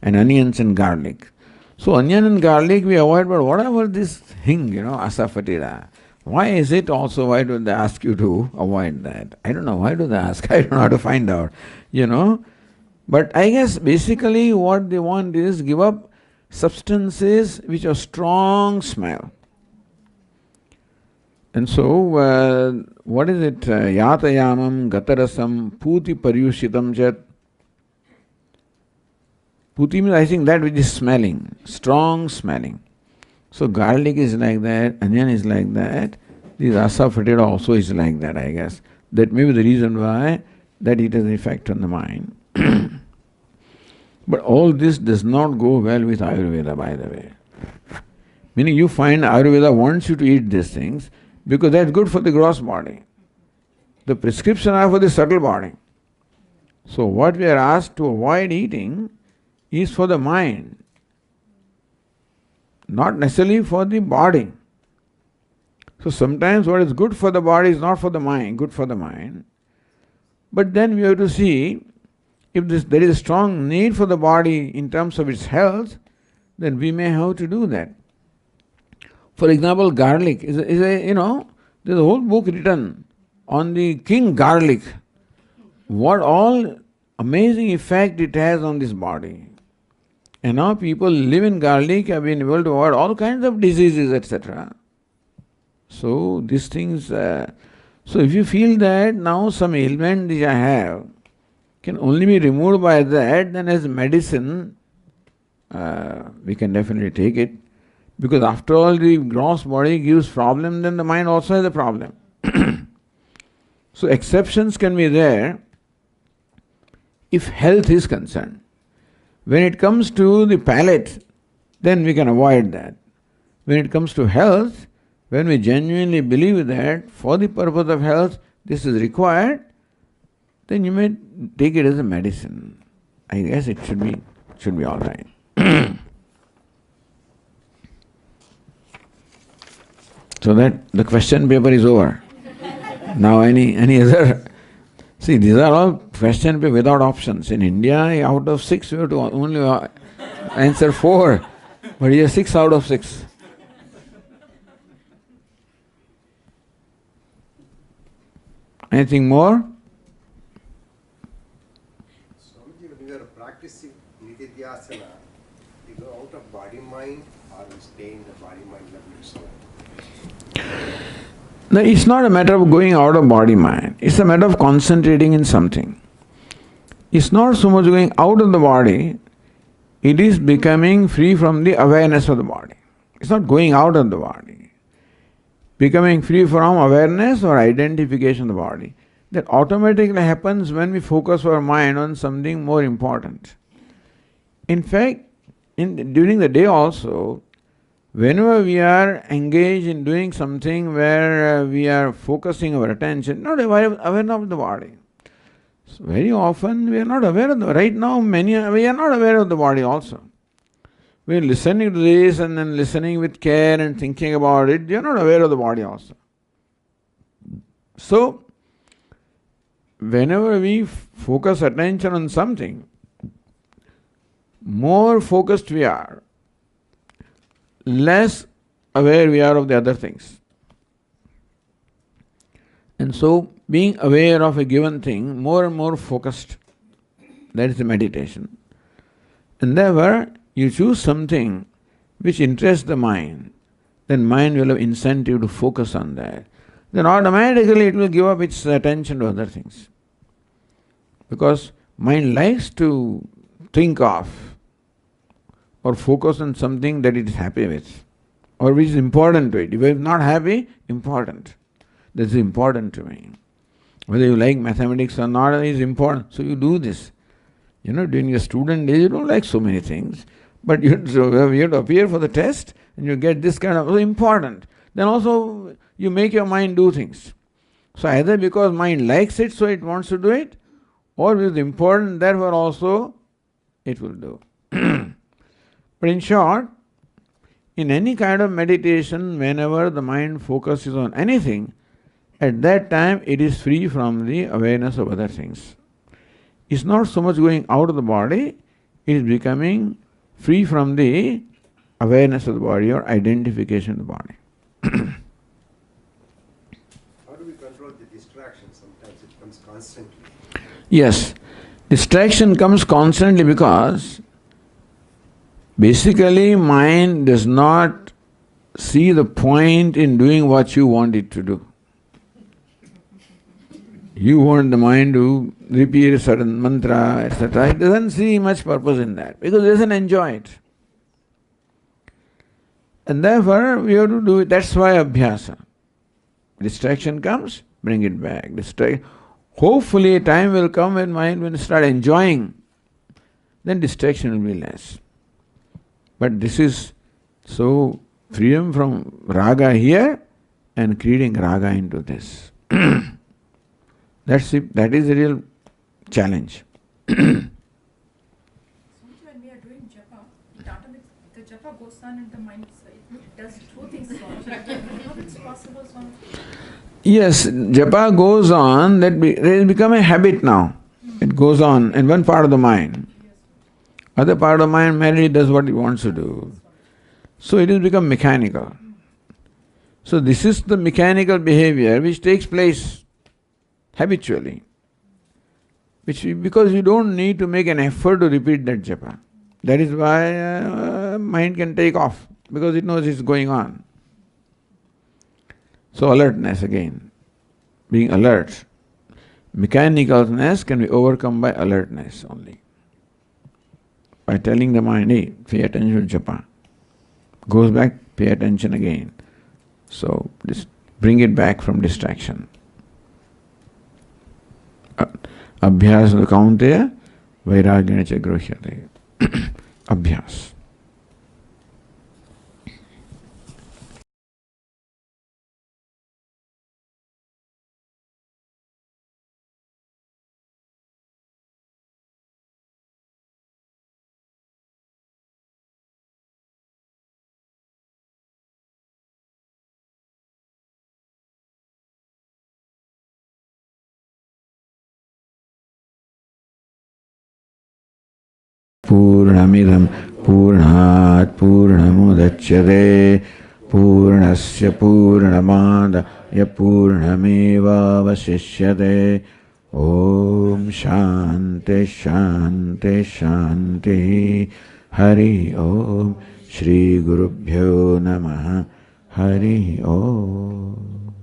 And onions and garlic. So onion and garlic we avoid, but what about this hing, asafoetida? Why is it also, why do they ask you to avoid that? I don't know, why do they ask? I don't know how to find out, But I guess basically what they want is give up substances which have strong smell. And so, what is it? Yatayamam, gatarasam, puti paryushitam chat. Puti means I think that which is smelling, strong smelling. So garlic is like that, onion is like that, this asafoetida also is like that, I guess. That may be the reason why that it has an effect on the mind. But all this does not go well with Ayurveda, by the way. Meaning you find Ayurveda wants you to eat these things because that's good for the gross body. The prescription are for the subtle body. So what we are asked to avoid eating is for the mind, not necessarily for the body. So sometimes what is good for the body is not for the mind, good for the mind. But then we have to see if there is a strong need for the body in terms of its health, then we may have to do that. For example, garlic there's a whole book written on the king garlic. What all amazing effect it has on this body. And now people live in garlic, have been able to avoid all kinds of diseases, etc. So these things, so if you feel that now some ailment which I have can only be removed by that, then as medicine, we can definitely take it. Because after all, the gross body gives problem, then the mind also has a problem. So exceptions can be there if health is concerned. When it comes to the palate, then we can avoid that. When it comes to health, when we genuinely believe that for the purpose of health this is required, then you may take it as a medicine. I guess it should be all right. So that the question paper is over. Now any other... See, these are all question paper without options. In India, out of 6, we have to only answer 4. But here 6 out of 6. Anything more? Swamiji, when you are practicing Viditatmananda, you go out of body mind or you stay in the body mind level itself? No, it's not a matter of going out of body mind. It's a matter of concentrating in something. It's not so much going out of the body, it is becoming free from the awareness of the body. It's not going out of the body. Becoming free from awareness or identification of the body. That automatically happens when we focus our mind on something more important. In fact, during the day also, whenever we are engaged in doing something where we are focusing our attention, not aware of the body. So very often we are not aware of the... Right now we are not aware of the body also. When you're listening to this and then listening with care and thinking about it, you're not aware of the body also. So, whenever we focus attention on something, more focused we are, less aware we are of the other things. And so, being aware of a given thing, more and more focused, that is the meditation. And therefore, you choose something which interests the mind, then mind will have incentive to focus on that. Then automatically it will give up its attention to other things. Because mind likes to think of or focus on something that it is happy with or which is important to it. If it is not happy, important. This is important to me. Whether you like mathematics or not is important. So you do this. During your student days, you don't like so many things. But you have to appear for the test and you get this kind of important. Then also you make your mind do things. So either because mind likes it, so it wants to do it, or it is important, therefore also it will do. But in short, in any kind of meditation, whenever the mind focuses on anything, at that time it is free from the awareness of other things. It's not so much going out of the body, it is becoming free from the awareness of the body or identification of the body. How do we control the distraction? Sometimes it comes constantly. Yes, distraction comes constantly because basically mind does not see the point in doing what you want it to do. You want the mind to repeat a certain mantra, etc. It doesn't see much purpose in that because it doesn't enjoy it. And therefore, we have to do it. That's why abhyasa. Distraction comes, bring it back. Hopefully, a time will come when mind will start enjoying. Then distraction will be less. But this is so freedom from raga here and creating raga into this. That is the real challenge. When we are doing japa, the japa goes on and the mind does two things. How it's possible, Swami? Yes, japa goes on, it has become a habit now. It goes on in one part of the mind. Other part of the mind merely does what it wants to do. So it has become mechanical. So this is the mechanical behavior which takes place habitually, because you don't need to make an effort to repeat that japa. That is why mind can take off, because it knows it's going on. So alertness again, being alert. Mechanicalness can be overcome by alertness only. By telling the mind, hey, pay attention to japa. Goes back, pay attention again. So bring it back from distraction. Abhyas kaunteya vairagyana cha gruhyate. Abhyas. Purnamidam Purnat Purnamudachyate Purnasya Purnamadaya Purnameva Vasishyate. Om Shanti Shanti Shanti. Hari Om. Shri Gurubhyo Namaha. Hari Om.